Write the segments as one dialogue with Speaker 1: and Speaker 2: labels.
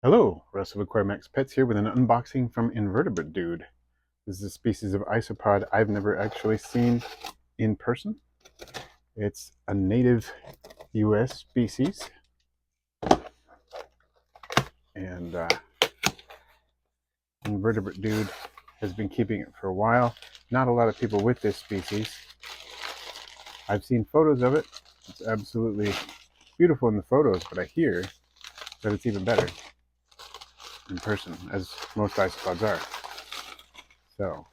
Speaker 1: Hello, Russ of Aquarimax Pets here with an unboxing from Invertebrate Dude. This is a species of isopod I've never actually seen in person. It's a native US species, and Invertebrate Dude has been keeping it for a while. Not a lot of people with this species. I've seen photos of it. It's absolutely beautiful in the photos, but I hear that it's even better in person, as most isopods are. So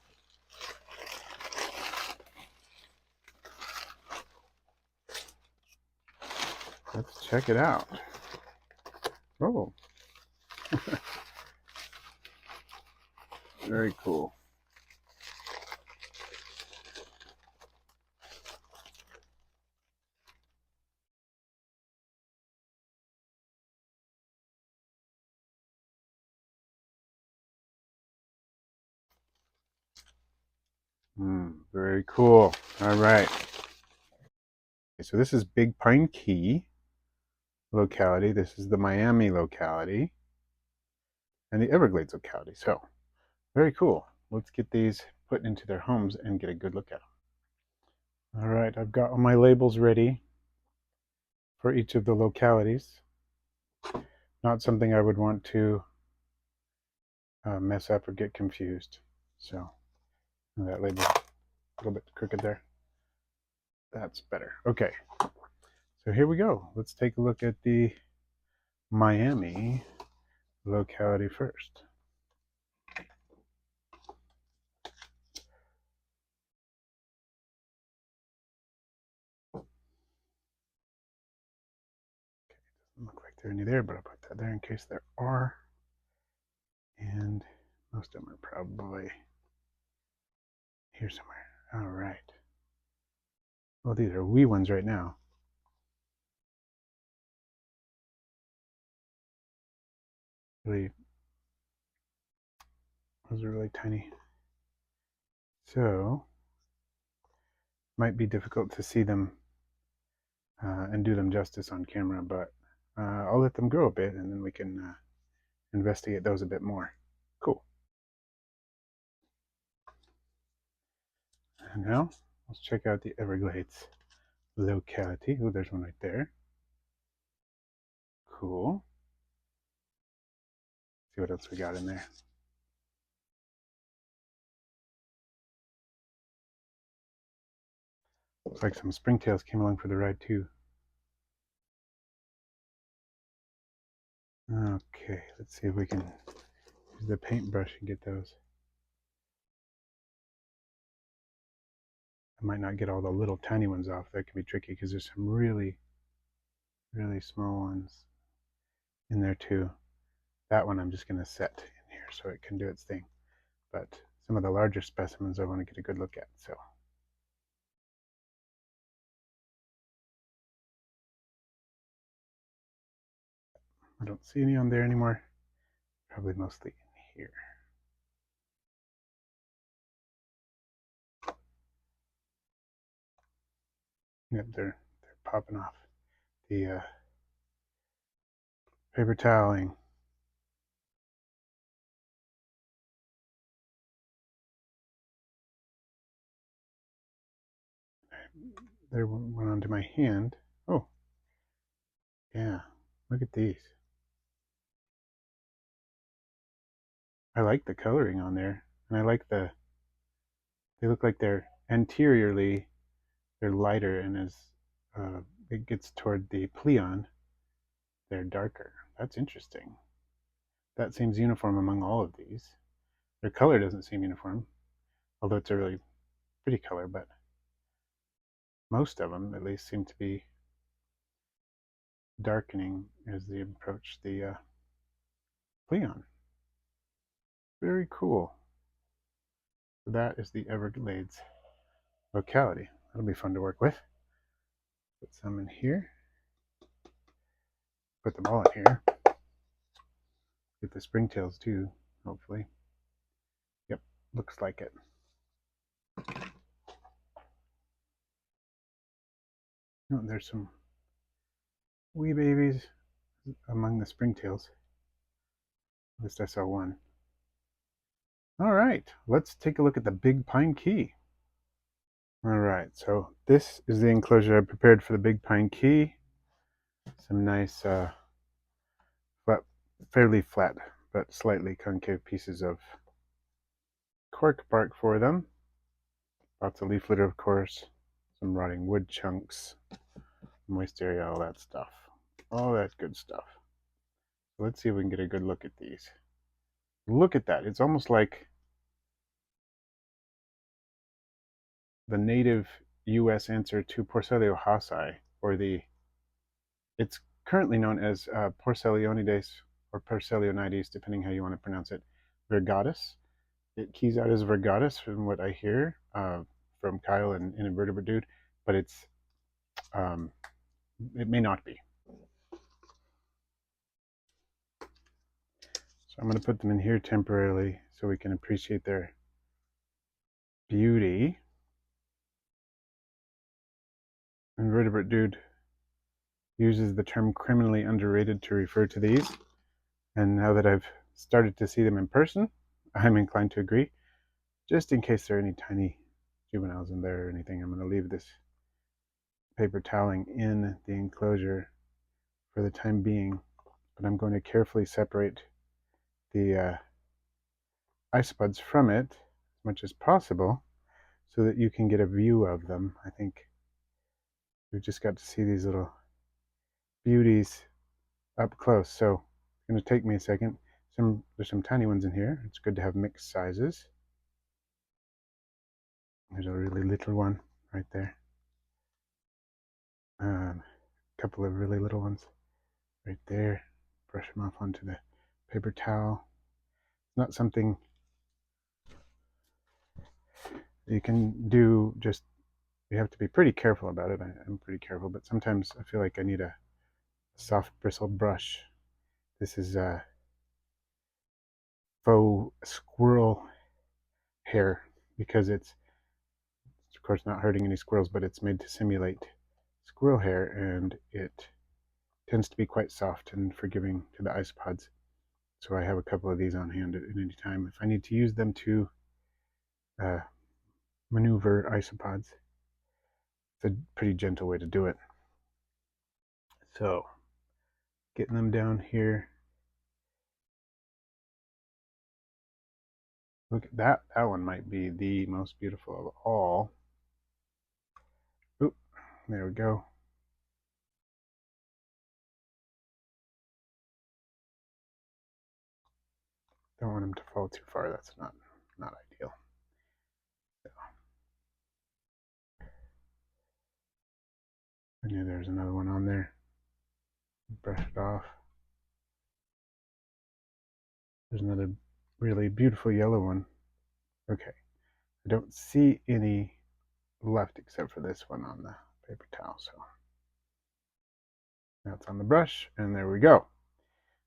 Speaker 1: let's check it out. Oh, very cool. Very cool. All right. So this is Big Pine Key locality. This is the Miami locality and the Everglades locality. So very cool. Let's get these put into their homes and get a good look at them. All right. I've got all my labels ready for each of the localities. Not something I would want to mess up or get confused. So that label a little bit crooked there. That's better. Okay. So here we go. Let's take a look at the Miami locality first. Doesn't look like there are any there, but I'll put that there in case there are. And most of them are probably here somewhere. All right. Well, these are wee ones right now. Really, those are really tiny. So, might be difficult to see them and do them justice on camera, but I'll let them grow a bit and then we can investigate those a bit more. Cool. And now, let's check out the Everglades locality. Oh, there's one right there. Cool. See what else we got in there. Looks like some springtails came along for the ride too. Okay, let's see if we can use the paintbrush and get those. I might not get all the little tiny ones off. That can be tricky because there's some really, really small ones in there too. That one I'm just going to set in here so it can do its thing. But some of the larger specimens I want to get a good look at. So I don't see any on there anymore. Probably mostly in here. Yep, they're popping off. The paper toweling. There went onto my hand. Oh, yeah. Look at these. I like the coloring on there, and I like they look like they're anteriorly, they're lighter, and as it gets toward the pleon, they're darker. That's interesting. That seems uniform among all of these. Their color doesn't seem uniform, although it's a really pretty color, but most of them at least seem to be darkening as they approach the pleon. Very cool. So that is the Everglades locality. That'll be fun to work with. Put some in here. Put them all in here. Get the springtails too, hopefully. Yep, looks like it. Oh, there's some wee babies among the springtails. At least I saw one. All right, let's take a look at the big pine key. All right, so this is the enclosure I prepared for the big pine key. Some nice, flat, fairly flat, but slightly concave pieces of cork bark for them. Lots of leaf litter, of course. Some rotting wood chunks, moist area, all that stuff. All that good stuff. So let's see if we can get a good look at these. Look at that. It's almost like the native U.S. answer to Porcellionides, or it's currently known as Porcellionides or Porcellionides, depending how you want to pronounce it, Virgatus. It keys out as Virgatus from what I hear from Kyle and Invertebrate Dude, but um, it may not be. So I'm going to put them in here temporarily so we can appreciate their beauty. Invertebrate Dude uses the term criminally underrated to refer to these. And now that I've started to see them in person, I'm inclined to agree. Just in case there are any tiny juveniles in there or anything, I'm going to leave this paper toweling in the enclosure for the time being. But I'm going to carefully separate the isopods from it as much as possible so that you can get a view of them. I think we've just got to see these little beauties up close. So it's going to take me a second. There's some tiny ones in here. It's good to have mixed sizes. There's a really little one right there. A couple of really little ones right there. Brush them off onto the paper towel. It's not something you can do just, you have to be pretty careful about it. I'm pretty careful, but sometimes I feel like I need a soft bristled brush. This is faux squirrel hair because it's of course not hurting any squirrels, but it's made to simulate squirrel hair, and it tends to be quite soft and forgiving to the isopods. So I have a couple of these on hand at any time if I need to use them to maneuver isopods. It's a pretty gentle way to do it. So getting them down here. Look at that. That one might be the most beautiful of all. Oop, there we go. Don't want them to fall too far. That's not ideal. So. I knew there's another one on there. Brush it off. There's another really beautiful yellow one. Okay. I don't see any left except for this one on the paper towel. So that's on the brush, and there we go.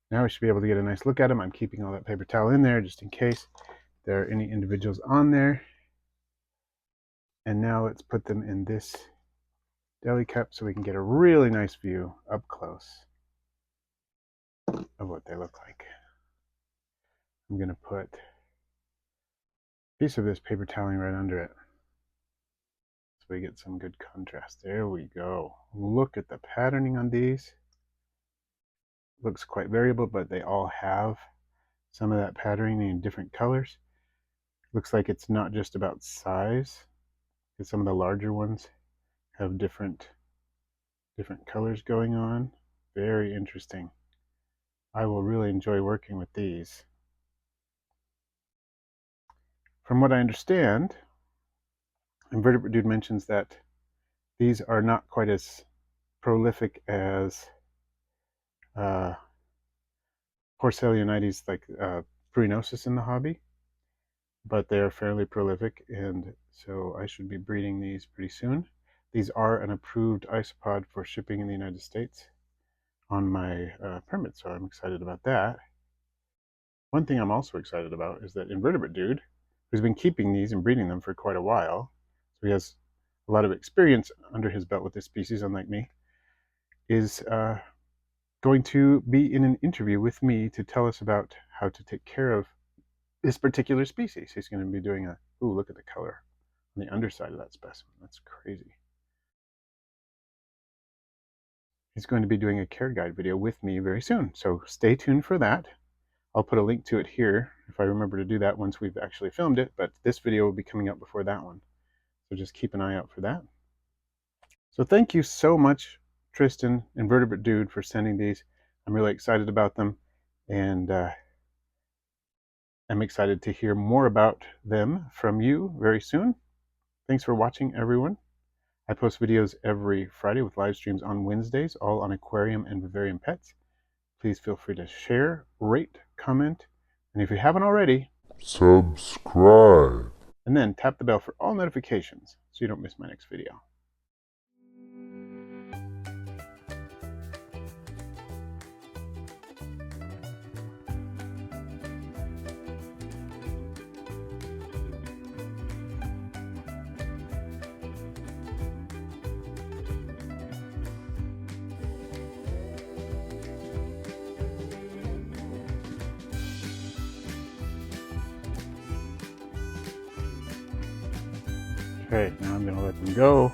Speaker 1: Now we should be able to get a nice look at them. I'm keeping all that paper towel in there just in case there are any individuals on there. And now let's put them in this deli cup so we can get a really nice view up close of what they look like. I'm going to put a piece of this paper toweling right under it so we get some good contrast. There we go. Look at the patterning on these. Looks quite variable, but they all have some of that patterning in different colors. Looks like it's not just about size, because some of the larger ones have different colors going on. Very interesting. I will really enjoy working with these. From what I understand, Invertebrate Dude mentions that these are not quite as prolific as Porcellionides, like Pruinosis in the hobby, but they're fairly prolific, and so I should be breeding these pretty soon. These are an approved isopod for shipping in the United States on my permit, so I'm excited about that. One thing I'm also excited about is that Invertebrate Dude, who's been keeping these and breeding them for quite a while, so he has a lot of experience under his belt with this species, unlike me, is going to be in an interview with me to tell us about how to take care of this particular species. He's going to be doing a, ooh, look at the color on the underside of that specimen. That's crazy. He's going to be doing a care guide video with me very soon, so stay tuned for that. I'll put a link to it here if I remember to do that once we've actually filmed it, but this video will be coming out before that one. So just keep an eye out for that. So thank you so much, Tristan, Invertebrate Dude, for sending these. I'm really excited about them, and I'm excited to hear more about them from you very soon. Thanks for watching, everyone. I post videos every Friday with live streams on Wednesdays, all on aquarium and vivarium pets. Please feel free to share, rate, comment, and if you haven't already, subscribe. And then tap the bell for all notifications so you don't miss my next video. Okay, now I'm going to let them go.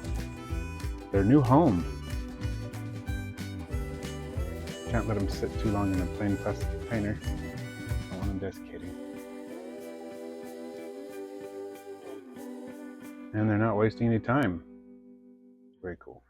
Speaker 1: Their new home. Can't let them sit too long in a plain plastic container. I want them desiccating. And they're not wasting any time. Very cool.